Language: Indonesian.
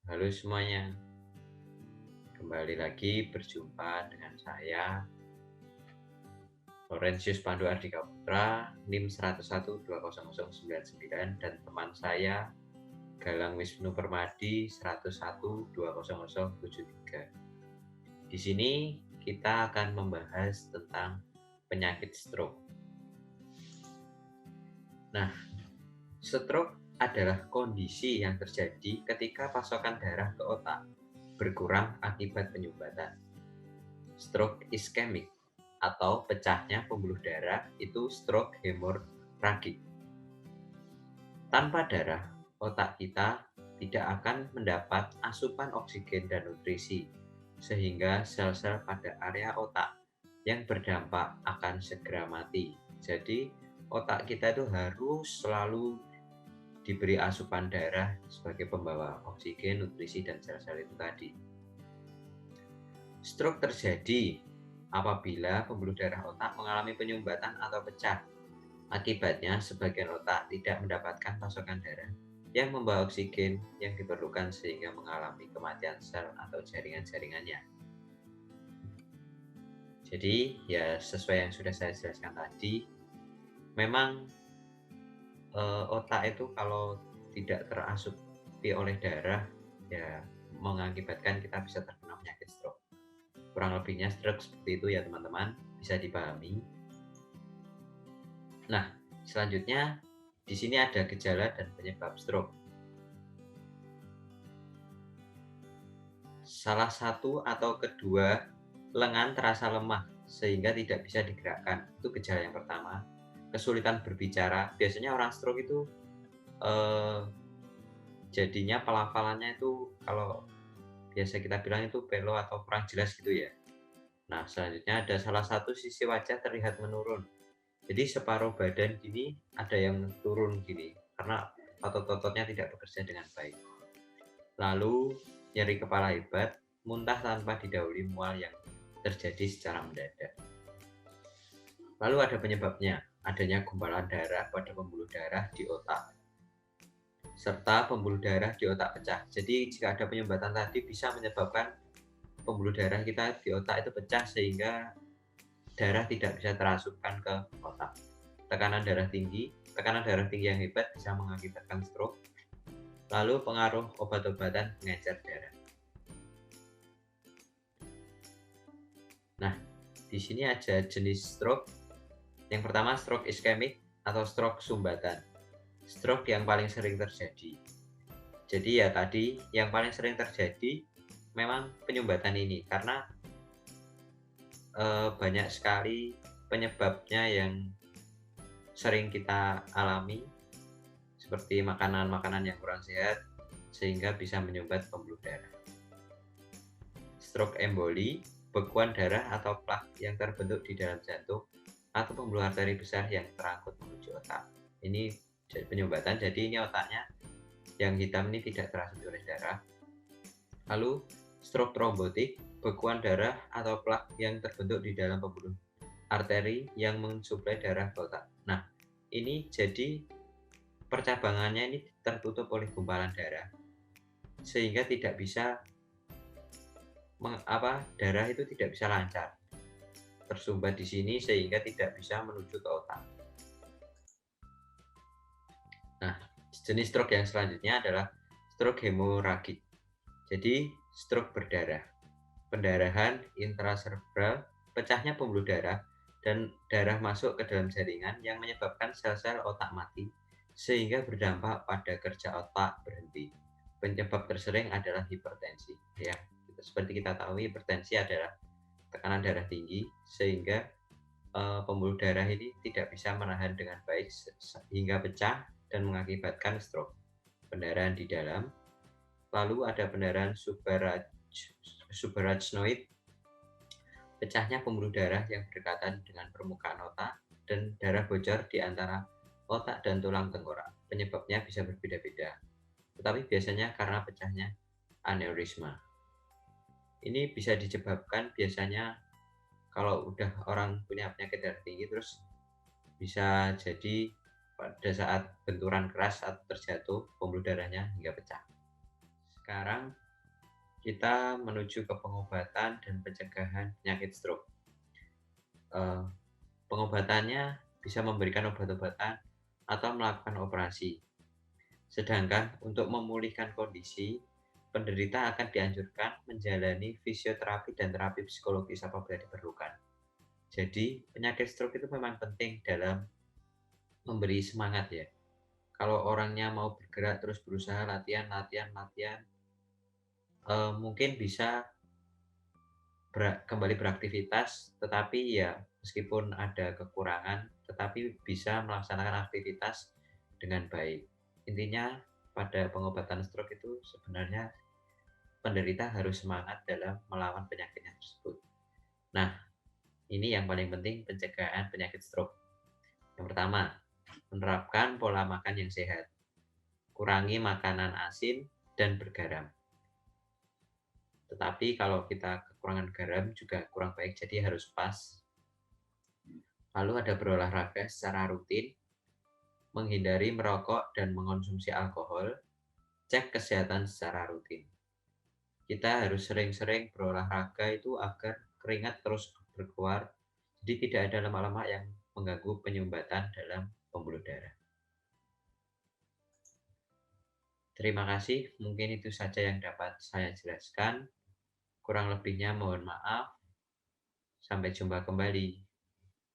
Halo semuanya, kembali lagi berjumpa dengan saya, Laurentius Pandu Ardika Putra, NIM 1012009 dan teman saya, Galang Wisnu Permadi 1012073. Di sini kita akan membahas tentang penyakit stroke. Nah, stroke adalah kondisi yang terjadi ketika pasokan darah ke otak berkurang akibat penyumbatan. Stroke iskemik atau pecahnya pembuluh darah itu stroke hemoragik. Tanpa darah, otak kita tidak akan mendapat asupan oksigen dan nutrisi, sehingga sel-sel pada area otak yang berdampak akan segera mati. Jadi, otak kita itu harus selalu diberi asupan darah sebagai pembawa oksigen, nutrisi, dan sel-sel itu tadi. Stroke terjadi apabila pembuluh darah otak mengalami penyumbatan atau pecah. Akibatnya, sebagian otak tidak mendapatkan pasokan darah yang membawa oksigen yang diperlukan sehingga mengalami kematian sel atau jaringan-jaringannya. Jadi, ya sesuai yang sudah saya jelaskan tadi, memang otak itu kalau tidak terasupi oleh darah, ya mengakibatkan kita bisa terkena penyakit stroke. Kurang lebihnya stroke seperti itu ya teman-teman, bisa dipahami. Nah, selanjutnya di sini ada gejala dan penyebab stroke. Salah satu atau kedua lengan terasa lemah sehingga tidak bisa digerakkan. Itu gejala yang pertama. Kesulitan berbicara. Biasanya orang stroke itu jadinya pelafalannya itu kalau biasa kita bilang itu pelo atau kurang jelas gitu ya. Nah, selanjutnya ada salah satu sisi wajah terlihat menurun. Jadi separuh badan gini ada yang turun gini karena otot-ototnya tidak bekerja dengan baik. Lalu nyeri kepala hebat, muntah tanpa didahului mual yang terjadi secara mendadak. Lalu ada penyebabnya, adanya gumpalan darah pada pembuluh darah di otak serta pembuluh darah di otak pecah. Jadi jika ada penyumbatan tadi bisa menyebabkan pembuluh darah kita di otak itu pecah sehingga darah tidak bisa terasupkan ke otak. Tekanan darah tinggi yang hebat bisa mengakibatkan stroke. Lalu pengaruh obat-obatan pengencer darah. Nah, di sini ada jenis stroke. Yang pertama stroke iskemik atau stroke sumbatan. Stroke yang paling sering terjadi. Jadi ya tadi yang paling sering terjadi memang penyumbatan ini karena banyak sekali penyebabnya yang sering kita alami seperti makanan-makanan yang kurang sehat sehingga bisa menyumbat pembuluh darah. Stroke emboli, bekuan darah atau plak yang terbentuk di dalam jantung atau pembuluh arteri besar yang terangkut menuju otak. Ini penyumbatan, jadi ini otaknya yang hitam ini tidak terasup oleh darah. Lalu stroke trombotik, bekuan darah atau plak yang terbentuk di dalam pembuluh arteri yang mensuplai darah ke otak. Nah, ini jadi percabangannya ini tertutup oleh gumpalan darah sehingga tidak bisa darah itu tidak bisa lancar tersumbat di sini sehingga tidak bisa menuju ke otak. Nah, jenis stroke yang selanjutnya adalah stroke hemoragik. Jadi, stroke berdarah. Pendarahan intracerebral, pecahnya pembuluh darah dan darah masuk ke dalam jaringan yang menyebabkan sel-sel otak mati sehingga berdampak pada kerja otak berhenti. Penyebab tersering adalah hipertensi. Ya, seperti kita tahu hipertensi adalah tekanan darah tinggi sehingga pembuluh darah ini tidak bisa menahan dengan baik hingga pecah dan mengakibatkan stroke. Pendarahan di dalam, lalu ada pendarahan subarachnoid, pecahnya pembuluh darah yang berdekatan dengan permukaan otak dan darah bocor di antara otak dan tulang tengkorak. Penyebabnya bisa berbeda-beda, tetapi biasanya karena pecahnya aneurisma. Ini bisa disebabkan biasanya kalau udah orang punya penyakit darah tinggi terus bisa jadi pada saat benturan keras atau terjatuh pembuluh darahnya hingga pecah. Sekarang kita menuju ke pengobatan dan pencegahan penyakit stroke. Eee, Pengobatannya bisa memberikan obat-obatan atau melakukan operasi. Sedangkan untuk memulihkan kondisi, penderita akan dianjurkan menjalani fisioterapi dan terapi psikologis apabila diperlukan. Jadi, penyakit stroke itu memang penting dalam memberi semangat ya. Kalau orangnya mau bergerak terus berusaha latihan latihan latihan, mungkin bisa kembali beraktivitas, tetapi ya meskipun ada kekurangan, tetapi bisa melaksanakan aktivitas dengan baik. Intinya pada pengobatan stroke itu sebenarnya penderita harus semangat dalam melawan penyakitnya tersebut. Nah, ini yang paling penting pencegahan penyakit stroke. Yang pertama, menerapkan pola makan yang sehat. Kurangi makanan asin dan bergaram. Tetapi kalau kita kekurangan garam juga kurang baik, jadi harus pas. Lalu ada berolahraga secara rutin, menghindari merokok dan mengonsumsi alkohol, cek kesehatan secara rutin. Kita harus sering-sering berolahraga itu agar keringat terus berkeluar, jadi tidak ada lemak-lemak yang mengganggu penyumbatan dalam pembuluh darah. Terima kasih, mungkin itu saja yang dapat saya jelaskan. Kurang lebihnya mohon maaf. Sampai jumpa kembali.